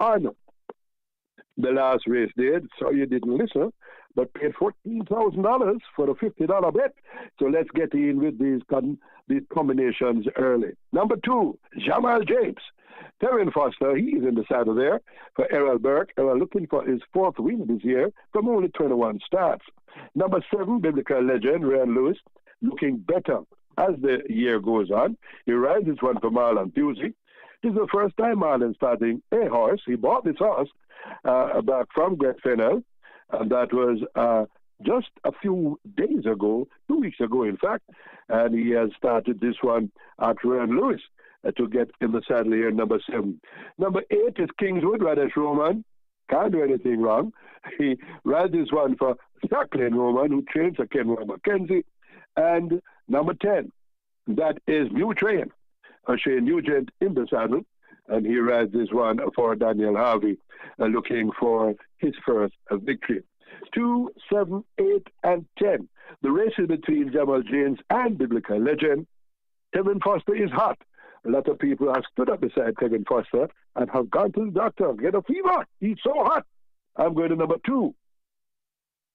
on the last race did, so you didn't listen, but paid $14,000 for a $50 bet. So let's get in with these combinations early. Number 2, Jamal James. Terran Foster, he's in the saddle there for Errol Burke. Errol looking for his 4th win this year from only 21 starts. Number 7, biblical legend, Ryan Lewis, looking better as the year goes on. He rides this one for Marlon Pusey. This is the first time Marlon starting a horse. He bought this horse back from Greg Fennell, and that was just a few days ago, 2 weeks ago, in fact, and he has started this one at Ryan Lewis to get in the saddle here, number 7. Number 8 is Kingswood, Radesh Roman. Can't do anything wrong. He rides this one for Jacqueline Roman, who trains for Kenmore McKenzie. And number 10, that is New Train, Shane Nugent in the saddle, and he rides this one for Daniel Harvey, looking for his first victory. 2, 7, 8, and 10. The races between Jamal James and biblical legend. Kevin Foster is hot. A lot of people have stood up beside Kevin Foster and have gone to the doctor, get a fever. He's so hot. I'm going to number 2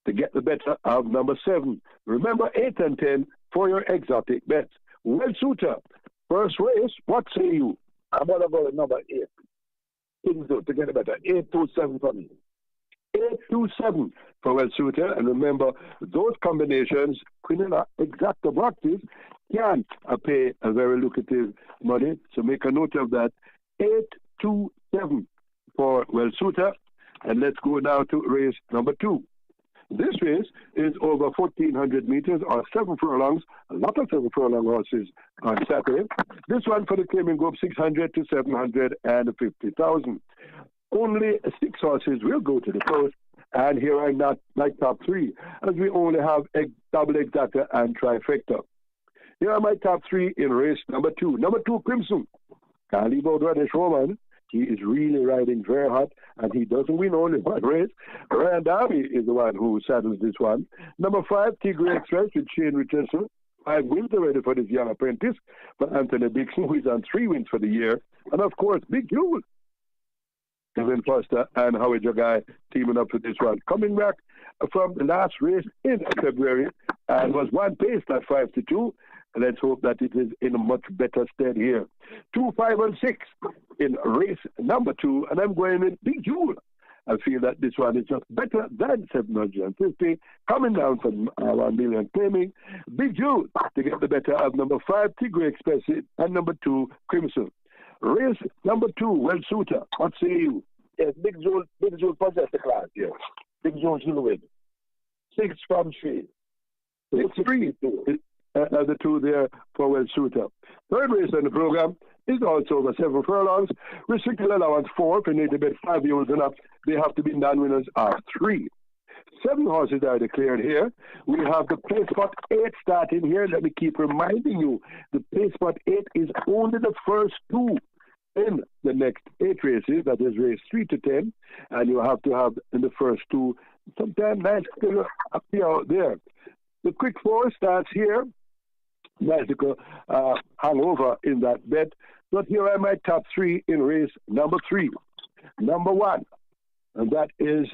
to get the better of number 7. Remember 8 and 10 for your exotic bets. Well, Suitor, first race, what say you? I'm going to go with number 8. Kingswood to get it better. 827 for me. 827 for Well Suitor. And remember, those combinations, Quinella exacta boxes, can pay a very lucrative money. So make a note of that. 827 for Well Suitor. And let's go now to race number 2. This race is over 1,400 meters or 7 furlongs. A lot of 7 furlong horses on Saturday. This one for the claiming group, 600 to 750,000. Only 6 horses will go to the post, and here are not my top 3, as we only have a double exacta and trifecta. Here are my top 3 in race number 2. Number 2, Crimson. Can't leave out Radish Roman. He is really riding very hot, and he doesn't win only one race. Ryan Darby is the one who saddles this one. Number 5, Tigray Express with Shane Richardson. 5 wins already for this young apprentice, for Anthony Dixon, who is on 3 wins for the year. And of course, Big Jewel, Kevin Foster and Howie Jogai teaming up for this one. Coming back from the last race in February, and was one pace at 5-2. Let's hope that it is in a much better stead here. 2, 5, and 6 in race number 2, and I'm going with Big Jewel. I feel that this one is just better than 750, coming down from 1 million claiming. Big Jewel to get the better of number 5, Tigray Express, and number 2, Crimson. Race number 2, Well Suitor. What say you? Yes, Big Jewel possesses the class, yes. Big Jewel will win. 6 from 3. 6 3. The 2 there for Well Suitor. Third race on the program is also over 7 furlongs. Restricted allowance 4. If you need to bet 5 years and up, they have to be non-winners of 3. 7 horses are declared here. We have the place spot 8 starting here. Let me keep reminding you, the place spot 8 is only the first 2 in the next 8 races. That is race 3 to 10. And you have to have in the first 2, sometime nice to appear out there. The quick 4 starts here. Bicycle hangover in that bet. But here are my top 3 in race number 3. Number 1, and that is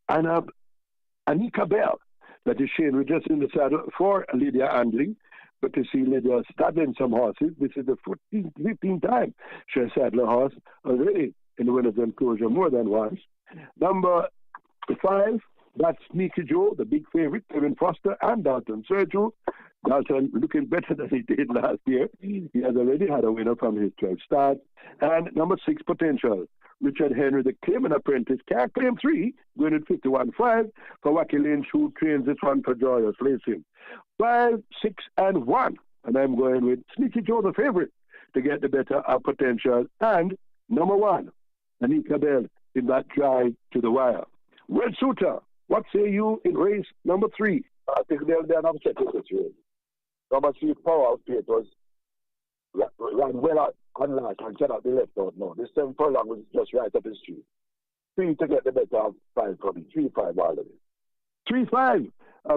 Anika Bell. That is Shane Richardson in the saddle for Lydia Andling. But to see Lydia saddling some horses, this is the 14th, 15th time she has saddled a horse already in the winner's enclosure more than once. Number 5, that's Sneaky Joe, the big favorite, Kevin Foster and Dalton Sergio. Dalton looking better than he did last year. He has already had a winner from his 12 starts. And number 6, Potential. Richard Henry, the claiming apprentice, can't claim 3, going at 51.5 for Wacky Lynch, who trains this one for Joyous Racing. 5, 6, and 1. And I'm going with Sneaky Joe, the favorite, to get the better of Potential. And number 1, Anika Bell in that drive to the wire. Well, Suitor, what say you in race number 3? I think they'll be an upset with this race. Number 3, Power of Faith was ran well out on last and cannot be left out now. This 7 furlong was just right up his street. 3 to get the better of 5 for me. 3-5 all of it. 3-5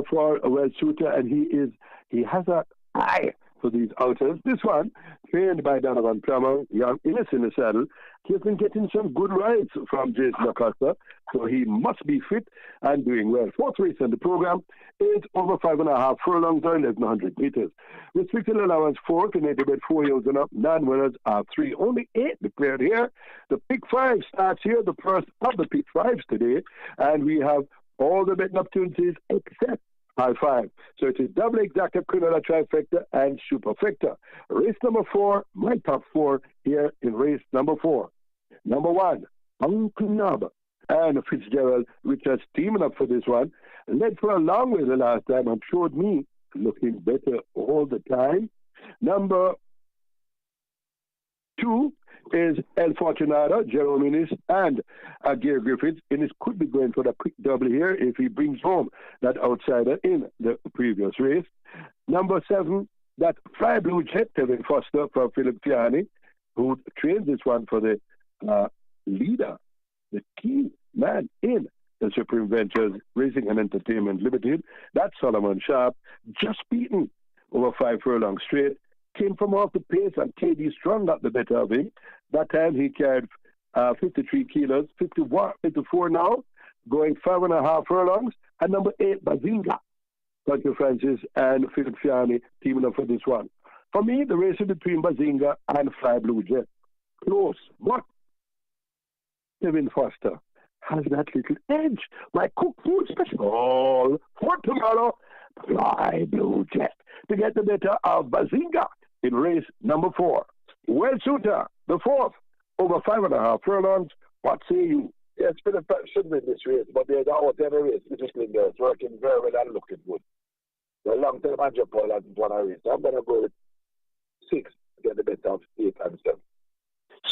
for Well Suitor, and he has an eye for these outers. This one trained by Donovan Plummer, young Innes in the saddle. He has been getting some good rides from Jason Acosta, so he must be fit and doing well. Fourth race in the program is over 5.5 furlongs or 1,100 meters. Restricted allowance 4 to native at 4 years and up. Non-winners are 3. Only 8 declared here. The pick 5 starts here, the first of the pick 5s today, and we have all the betting opportunities except high 5. So it is double exacta, Quinola trifecta, and superfecta. Race number 4, my top 4 here in race number 4. Number 1, Uncle Nub and Fitzgerald Richards teaming up for this one. Led for a long way the last time and showed me looking better all the time. Number 2 is El Fortunado, Jerome Innes, and Gary Griffiths. Innes could be going for the quick double here if he brings home that outsider in the previous race. Number 7, that Fly Blue Jet, Tevin Foster from Philip Fiani, who trains this one for the leader, the key man in the Supreme Ventures Racing and Entertainment Limited. That's Solomon Sharp, just beaten over 5 furlongs straight. Came from off the pace and KD Strong got the better of him. That time he carried 53 kilos, 54 now, going 5.5 furlongs. And number 8, Bazinga, Dr. Francis and Philip Fiani teaming up for this one. For me, the race is between Bazinga and Fly Blue Jet. Close, but Kevin Foster has that little edge. My cooked food special for tomorrow, Fly Blue Jet, to get the better of Bazinga in race number 4. Well, Suter, the 4th, over 5.5 furlongs. What say you? Yes, Philip should win this race, but there's out there race. Mrs. Linder is working very well and looking good. The long term manager Paul hasn't won a race. So I'm going to go with 6 to get the better of 8 and 7.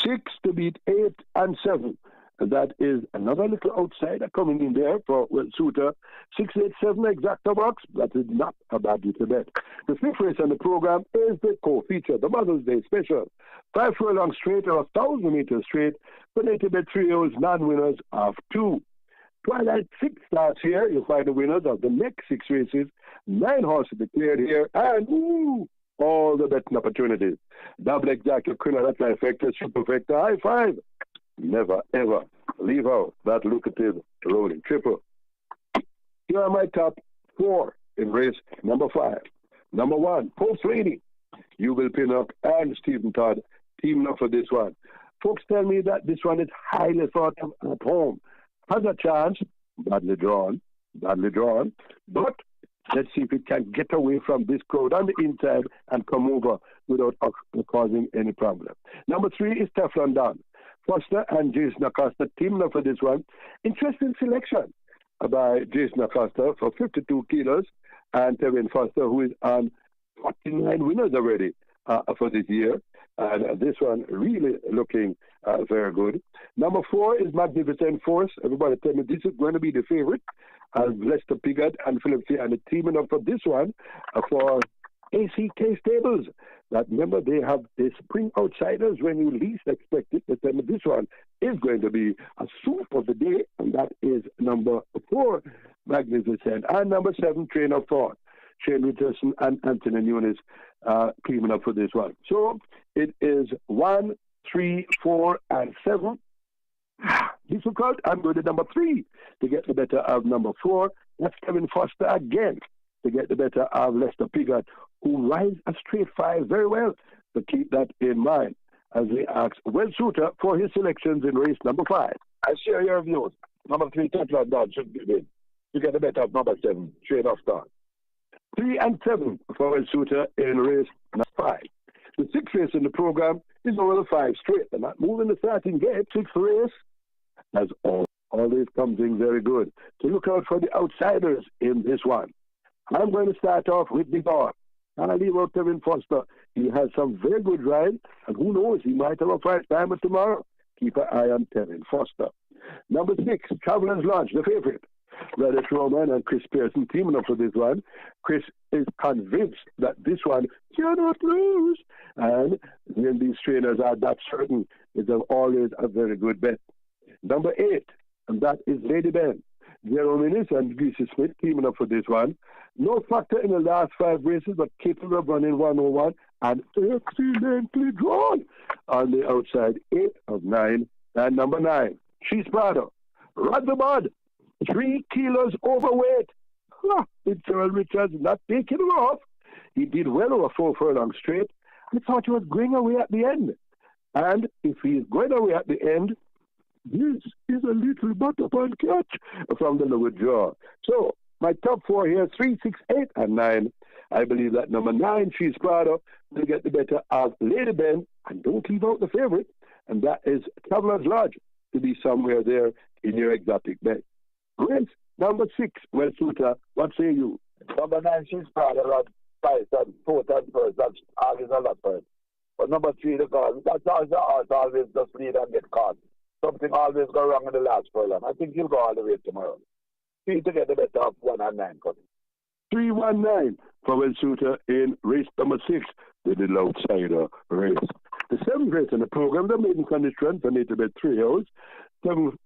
6 to beat 8 and 7. That is another little outsider coming in there for Will Suter. 687 exacta box. That is not a bad little bet. The 5th race on the program is the co-feature, the Mother's Day Special. 5 furlong straight or 1,000 meters straight. Donated bet trios, non-winners of 2. Twilight 6 starts here. You'll find the winners of the next 6 races. 9 horses declared here. And all the betting opportunities. Double exacta, Quinola trifecta, superfecta, high 5. Never, ever leave out that lucrative rolling triple. Here are my top 4 in race number 5. Number 1, Post Rainy, Hubel Pinnock and Stephen Todd teaming up for this one. Folks tell me that this one is highly thought of at home. Has a chance, badly drawn, but let's see if it can get away from this crowd on the inside and come over without causing any problem. Number 3 is Teflon Don. Foster and Jason Acosta teaming up for this one. Interesting selection by Jason Acosta for 52 kilos and Tevin Foster, who is on 49 winners already for this year. And this one really looking very good. Number 4 is Magnificent Force. Everybody tell me this is going to be the favorite. Lester Piggott and Philip Fiani teaming up for this one for ACK Stables. That remember they have the spring outsiders when you least expect it. But then this one is going to be a soup of the day, and that is number 4, Magnificent, and number 7, Train of Thought. Shane Richardson and Anthony Nunes teaming up for this one. So it is 1, 3, 4, and 7. Difficult. I'm going to number 3 to get the better of number 4. That's Kevin Foster again to get the better of Lester Piggott, who rides a straight 5 very well. So keep that in mind as we ask Will Suter for his selections in race number 5. I share your views. Number 3, Teflon Don should be win. You get the better of number 7, Train of Thought. 3 and 7 for Will Suter in race number 5. The 6th race in the program is over the 5 straight. They're not moving the starting gate. 6th race, as always, comes in very good. So look out for the outsiders in this one. I'm going to start off with the dog. And I leave out Kevin Foster. He has some very good ride, and who knows, he might have a prize diamond tomorrow. Keep an eye on Kevin Foster. Number 6, Traveler's Lodge, the favorite. Reddish Roman and Chris Pearson teaming up for this one. Chris is convinced that this one cannot lose. And when these trainers are that certain, it's always a very good bet. Number 8, and that is Lady Ben. Jerome Innes and Greasy Smith teaming up for this one. No factor in the last 5 races, but capable of running 101 and excellently drawn on the outside 8 of 9. And number 9, She's Prado. Rutherford, 3 kilos overweight. It's Earl Richards not taking him off. He did well over 4 furlongs straight. I thought he was going away at the end. And if he is going away at the end, this is a little butterfly catch from the lower jaw. So my top 4 here, 3, 6, 8, and 9. I believe that number 9, She's Prado, will get the better of Lady Ben. And don't leave out the favorite, and that is Traveler's Lodge, to be somewhere there in your exotic bet. Race number 6, Well Suitor, what say you? Number 9, She's Prado, that's 5 and 4 and first. That's always a lot first. But number 3, the cause. That's always just lead and get caught. Something always go wrong in the last furlong. I think he'll go all the way tomorrow. 3 to get the better of 1 and 9. 319 for Well Suitor in race number 6, the little outsider race. The 7th race in the program, the maiden condition for need to bet 3 hours. 7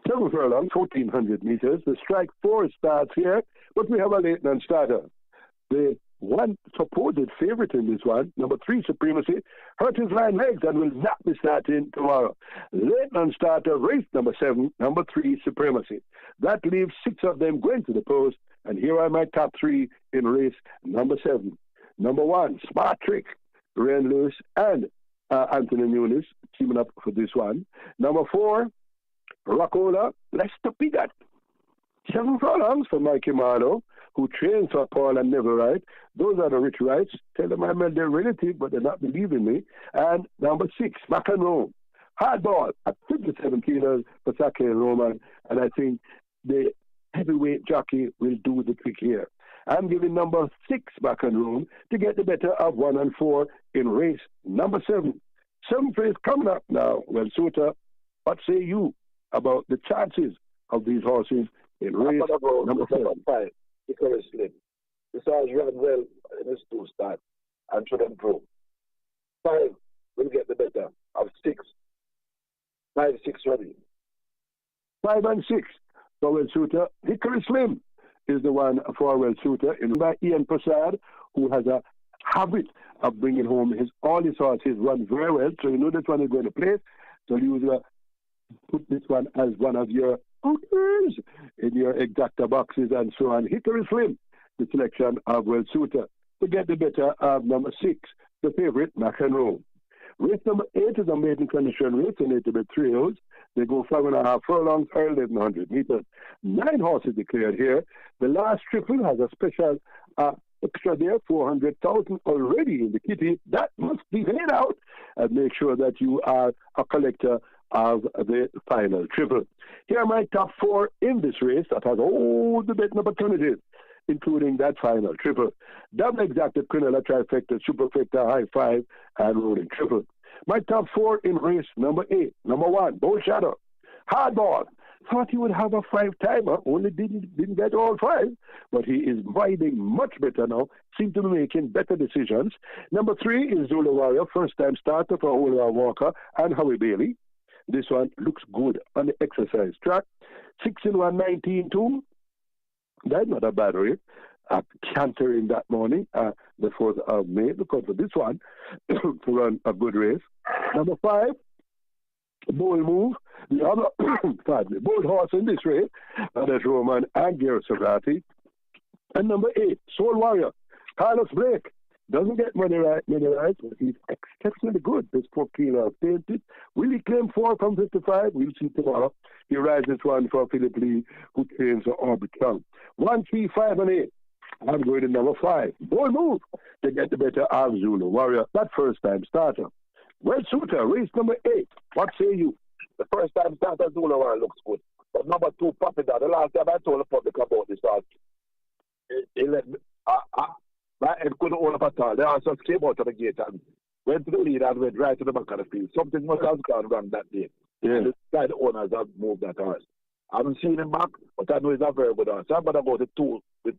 furlongs, 1,400 meters. The strike 4 starts here, but we have a late non-starter. The one supposed favorite in this one, number 3, Supremacy, hurt his line legs and will not be starting tomorrow. Late non-starter, race number 7, number 3, Supremacy. That leaves 6 of them going to the post, and here are my top 3 in race number 7. Number 1, Smart Trick, Ren Lewis and Anthony Nunes teaming up for this one. Number 4, Rockola, Lester Pigot. 7 furlongs for Mikey Marlowe, who trains for Paul and Never Right. Those are the rich rights. Tell them I'm their relative, but they're not believing me. And number 6, Mac and Rome. Hardball at 57 kilos for Sake and Roman. And I think the heavyweight jockey will do the trick here. I'm giving number 6, Mac and Rome, to get the better of 1 and 4 in race number 7. 7th race coming up now. Well, Suitor, what say you about the chances of these horses in race number 7? Because slip. This horse ran well in his 2 start and should improve. 5 will get the better of 6. 5, 6 ready. 5 and 6 for Well Suitor. Hickory Slim is the one for Well Suitor, in by Ian Prasad, who has a habit of bringing home all his horses run very well. So you know this one is going to place. So you put this one as one of your outers in your exacta boxes and so on. Hickory Slim, the selection of Well Suitor, to get the better of number 6, the favorite, Mac and Rome. Race number 8 is a maiden condition race, and it's about 3 hours. They go 5.5 furlongs, 1,100 meters. 9 horses declared here. The last triple has a special extra there, 400,000 already in the kitty. That must be paid out, and make sure that you are a collector of the final triple. Here are my top 4 in this race that has all the betting opportunities, including that final triple. Double exacted Quinella trifecta, superfecta, high 5, and rolling triple. My top 4 in race number 8. Number 1, Bold Shadow. Hardball. Thought he would have a 5-timer, only didn't get all 5, but he is riding much better now, seems to be making better decisions. Number 3 is Zulu Warrior, first-time starter for Oliver Walker and Howie Bailey. This one looks good on the exercise track. 6 in 119.2. That's not a bad rate. Cantering that morning, the 4th of May, because of this one to run a good race. Number 5, Bold Move, the other bold horse in this race, that's Roman and Gary Sagrati. And number 8, Soul Warrior, Carlos Blake. Doesn't get many rides, but he's exceptionally good. This 4 kilos painted. Will he claim 4 from 55? We'll see tomorrow. He rides this one for Philip Lee, who trains for Orbit Young. 1, 3, 5, and 8. I'm going to number 5. Bold Move to get the better of Zulu Warrior, that first-time starter. Well Suitor, race number 8. What say you? The first-time starter Zulu Warrior looks good. But number 2, Puppy Dad. The last time I told the public about this horse, he let me... my head couldn't hold up at all. They also came out of the gate and went to the lead and went right to the back of the field. Something must have gone wrong that day. Yeah. The owners have moved that horse. I haven't seen him back, but I know he's a very good horse. So I'm going to go with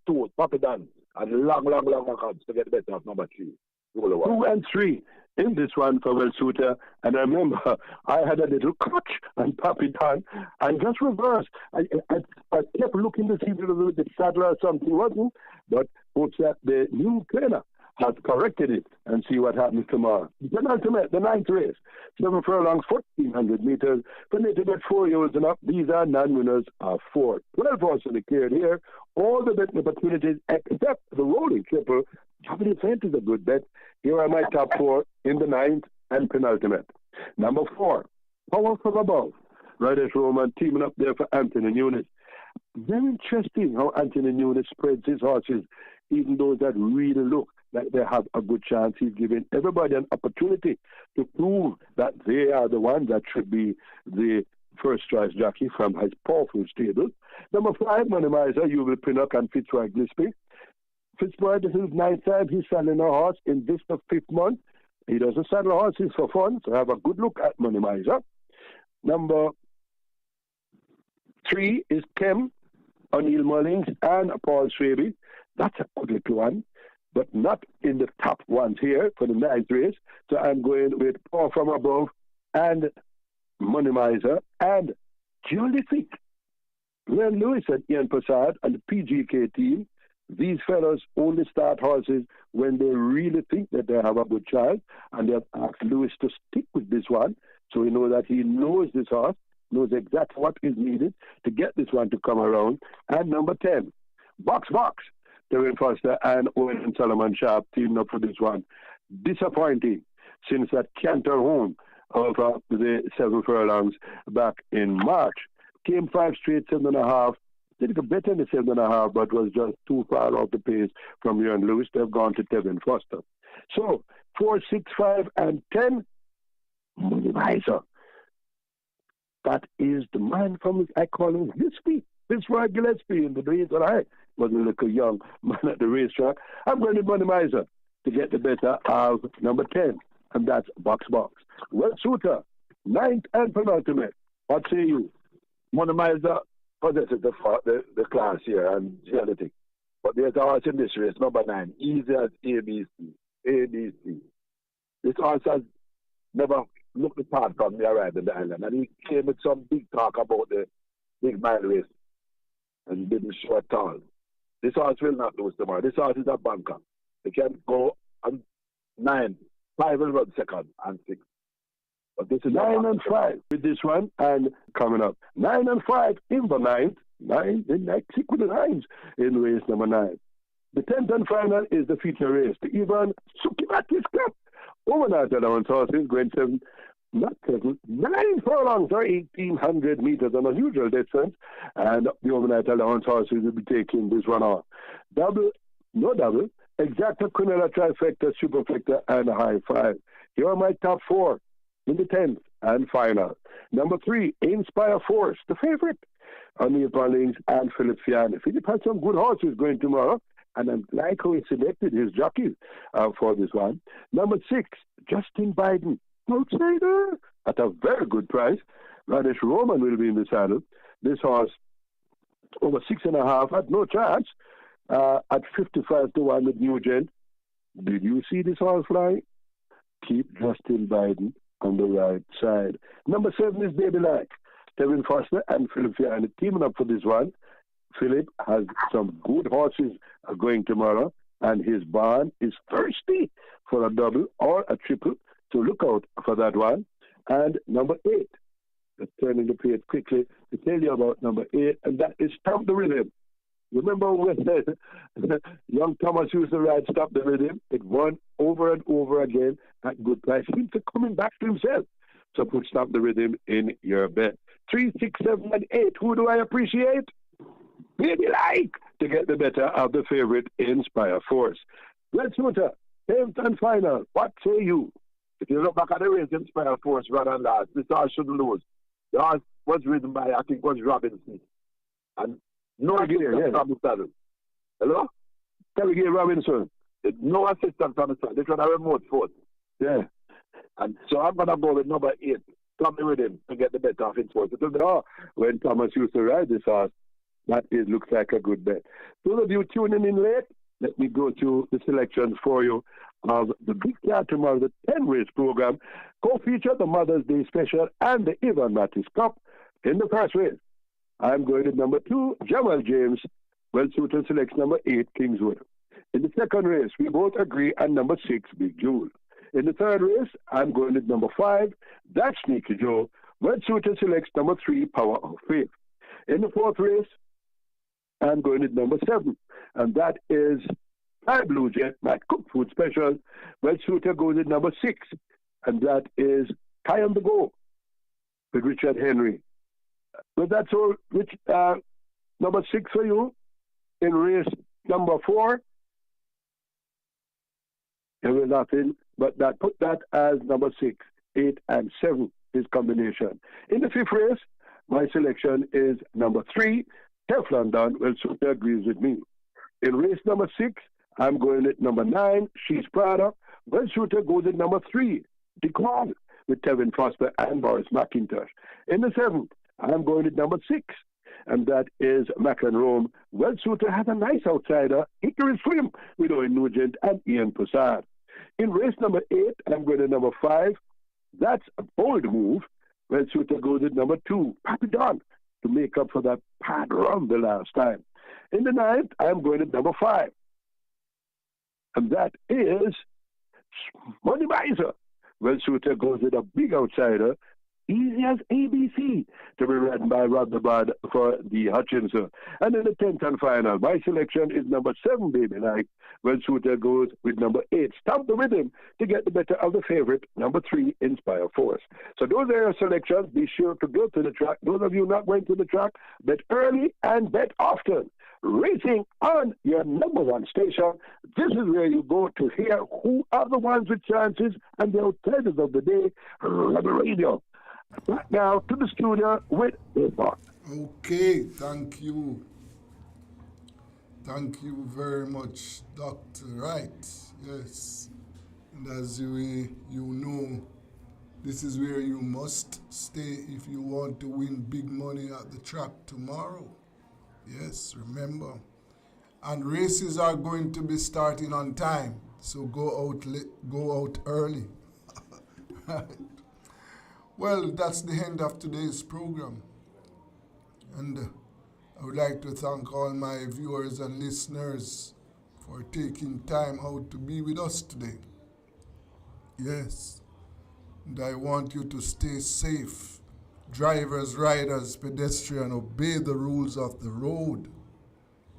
two, Puppy Dan, and long records to get better of number 3. 2 and 3 in this one for Well Suitor. And I remember I had a little clutch and Puppy Dan, and just reversed. I kept looking to see if it was the saddler or something, wasn't, but what's that? The new trainer has corrected it and see what happens tomorrow. The penultimate, the ninth race, 7 furlongs, 1,400 meters. For to get 4 years and up, these are non-winners of 4. 12 horses declared here. All the betting opportunities except the rolling triple. Javelin Fent is a good bet. Here are my top 4 in the ninth and penultimate. Number 4, Power from Above. Riders Roman teaming up there for Anthony Nunes. Very interesting how Anthony Nunes spreads his horses, even those that really look like they have a good chance. He's giving everybody an opportunity to prove that they are the ones that should be the first choice jockey from his powerful stable. Number 5, Money Miser, you will Pinnock and Fitzroy Gillespie. Fitzroy, this is 9th time he's selling a horse in this the 5th month. He doesn't saddle horses for fun, so have a good look at Money Miser. Number 3 is Kem, O'Neill Mullings, and Paul Swaby. That's a good little one, but not in the top ones here for the 9th race. So I'm going with Power from Above and Money Miser and Geolithic. Glenn Lewis and Ian Prasad and the PGK team, these fellows only start horses when they really think that they have a good chance, and they have asked Lewis to stick with this one, so we know that he knows this horse, knows exactly what is needed to get this one to come around. And number 10, Box Box. Terry Foster and Owen and Solomon Sharp teamed up for this one. Disappointing since that canter home of the 7 furlongs back in March. Came 5 straight, 7.5. Did better in the 7.5, but was just too far off the pace from Ian Lewis. They've gone to Tevin Foster. So 4, 6, 5, and 10, Money Miser. That is the man from, I call him Gillespie. Fitzroy Gillespie in the days that I was a little young man at the racetrack. I'm going to Money Miser to get the better of number 10, and that's Box Box. Well, Suitor, 9th and penultimate. What say you? Money Miser possesses the class here and genetic. But there's a horse in this race, number 9, easy as ABC. ABC. This horse has never looked apart from the arrival in the island, and he came with some big talk about the big mile race and didn't show at all. This horse will not lose tomorrow. This horse is a banker. He can go on 9, 5 will run second, and 6. But this is 9 and 5 with this one, and coming up 9 and 5 in the 9th. 9 in next with the 9s in race number 9. The 10th and final is the feature race. The Ivan Sukimatis Cup. Overnight allowance horses going 7, not 7, 9 furlongs or 1,800 meters, an unusual distance, and the overnight allowance horses will be taking this one off. Double, no double, exacta, Quinella, trifecta, superfecta, and a high 5. Here are my top 4 in the 10th and final. Number 3, Inspire Force, the favorite. O'Neill Mullings and Philip Fiani. Philip has some good horses going tomorrow, and I'm like how he selected his jockeys for this one. Number 6, Justin Biden, outsider, at a very good price. Radish Roman will be in the saddle. This horse, over 6.5, had no chance at 55-1 with Nugent. Did you see this horse fly? Keep Justin Biden on the right side. Number 7 is Baby Like. Tevin Foster and Philip Fiani teaming up for this one. Philip has some good horses going tomorrow, and his barn is thirsty for a double or a triple, so look out for that one. And number 8, just turning the page quickly to tell you about number 8, and that is Stop the Rhythm. Remember when young Thomas used to ride Stop the Rhythm? It won over and over again at good price. He seems to coming back to himself. So put Stop the Rhythm in your bet. 3, 6, 7, and 8. Who do I appreciate? Baby Like to get the better of the favorite Inspire Force. Red Suitor, 10th and final. What say you? If you look back at the race, Inspire Force ran and last. This horse shouldn't lose. The horse was ridden by, I think, was Robinson. And no assistance from the saddle. Hello? Terry Robinson. No assistance from the saddle. They got a remote force. Yeah. And so I'm going to go with number 8. Stop the Rhythm to get the better of Inspire Force. When Thomas used to ride this horse, that looks like a good bet. Those of you tuning in late, let me go to the selections for you of the big card tomorrow, the 10-race program. Co-feature the Mother's Day Special and the Ivan Mattis Cup in the first race. I'm going to number 2, Jamal James. Well, Suitor selects number 8, Kingswood. In the second race, we both agree on number 6, Big Jewel. In the third race, I'm going with number 5, that's Sneaky Joe. Red Suitor selects number 3, Power of Faith. In the fourth race, I'm going with number 7, and that is High Blue Jet, my cooked food special. Red Suitor goes with number 6, and that is Tie on the Go with Richard Henry. But that's all, number 6 for you. In race number 4, there was nothing, but put that as number 6, 8, and 7, his combination. In the fifth race, my selection is number 3, Teflon Don. Well, Suitor agrees with me. In race number 6, I'm going with number 9, She's Prada. Well, Suitor goes with number 3, The Call, with Tevin Foster and Boris McIntosh. In the 7th, I'm going with number 6, and that is Macklin Rome. Well, Suitor has a nice outsider, Hickory Swim, with Owen Nugent and Ian Prasad. In race number 8, I'm going to number 5. That's a bold move. Well, Suitor goes with number 2, Pappy Don, to make up for that bad run the last time. In the 9th, I'm going to number 5. And that is Money Miser. Well, Suitor goes with a big outsider, Easy as ABC, to be ridden by Rob the Bad for the Hutchinson. And in the 10th and final, my selection is number 7, Baby Like. Well, Suitor goes with number 8, Stamp the Rhythm, to get the better of the favorite, number 3, Inspire Force. So those are your selections. Be sure to go to the track. Those of you not going to the track, bet early and bet often. Racing on your number 1 station. This is where you go to hear who are the ones with chances and the outsiders of the day. Rebel Radio. Back now to the studio with Bob. Okay, thank you. Thank you very much, Dr. Wright. Yes. And as you know, this is where you must stay if you want to win big money at the track tomorrow. Yes, remember. And races are going to be starting on time, so go out early. Right. Well, that's the end of today's program. And I would like to thank all my viewers and listeners for taking time out to be with us today. Yes. And I want you to stay safe. Drivers, riders, pedestrians, obey the rules of the road.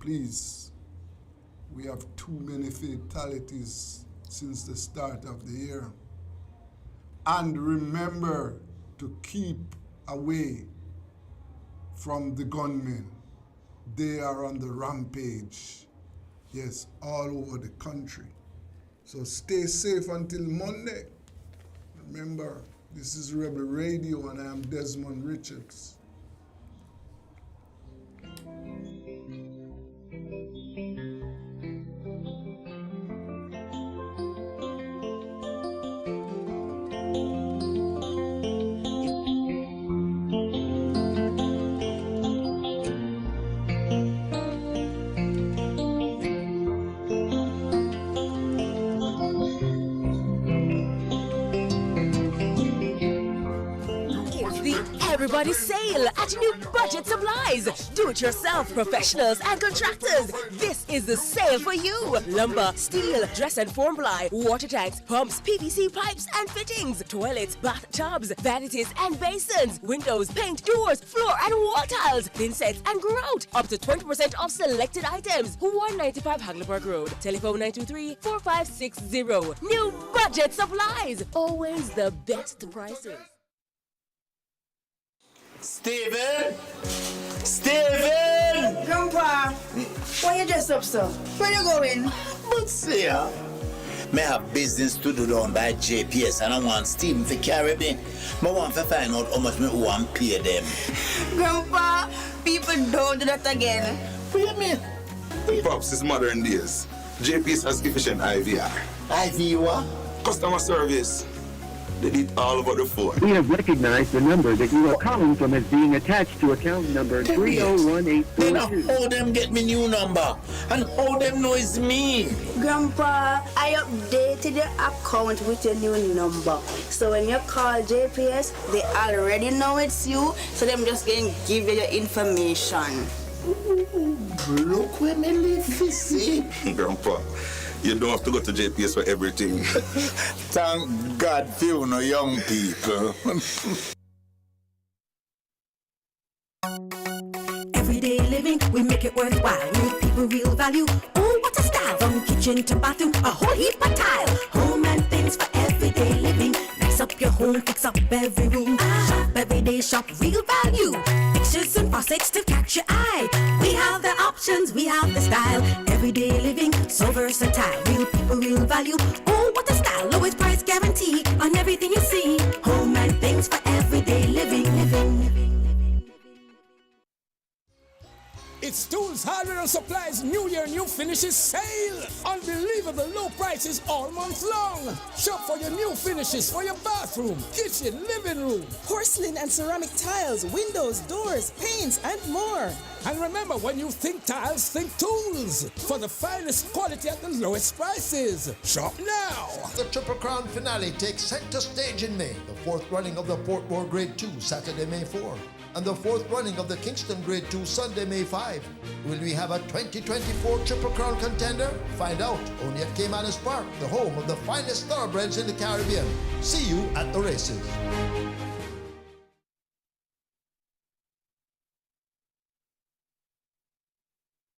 Please. We have too many fatalities since the start of the year. And remember to keep away from the gunmen. They are on the rampage. Yes, all over the country. So stay safe until Monday. Remember, this is Rebel Radio and I am Desmond Richards. Everybody sale at New Budget Supplies. Do-it-yourself professionals and contractors. This is the sale for you. Lumber, steel, dress and form ply, water tanks, pumps, PVC pipes and fittings, toilets, bathtubs, vanities and basins, windows, paint, doors, floor and wall tiles, thin sets and grout. Up to 20% off selected items. 195 Hagleyburg Road. Telephone 923-4560. New Budget Supplies. Always the best prices. Steven! Steven! Grandpa, why you dressed up, sir? Where you going? But see, me have business to do down by JPS and I want Steven to carry me. I want to find out how much me want to pay them. Grandpa, people don't do that again. What do you mean? Pops, it's modern days. JPS has efficient IVR. IVR? Customer service. They did all over the phone. We have recognized the number that you are calling from as being attached to account number 301842. Then how them get me new number? And how them know it's me? Grandpa, I updated your account with your new number. So when you call JPS, they already know it's you. So them just going to give you your information. Look where me live, see. Grandpa, you don't have to go to JPS for everything. Thank God for you, no young people. Everyday living, we make it worthwhile. Real people, real value. Oh, what a style! From kitchen to bathroom, a whole heap of tile. Home and things for everyday living. Nice up your home, fix up every room. Shop every day, shop real value. Fixtures and faucets to catch your eye. We have the options, we have the style. Everyday living, so versatile. Real people, real value. Oh, what a style! Lowest price guarantee on everything you see. Home and things for everyday living. It's Tools, Hardware and Supplies New Year, New Finishes sale. Unbelievable low prices all month long. Shop for your new finishes for your bathroom, kitchen, living room. Porcelain and ceramic tiles, windows, doors, paints, and more. And remember, when you think tiles, think Tools. For the finest quality at the lowest prices. Shop now. The Triple Crown finale takes center stage in May. The fourth running of the Portmore Grade 2, Saturday, May 4. And the fourth running of the Kingston Grade 2, Sunday, May 5. Will we have a 2024 Triple Crown contender? Find out only at Caymanas Park, the home of the finest thoroughbreds in the Caribbean. See you at the races.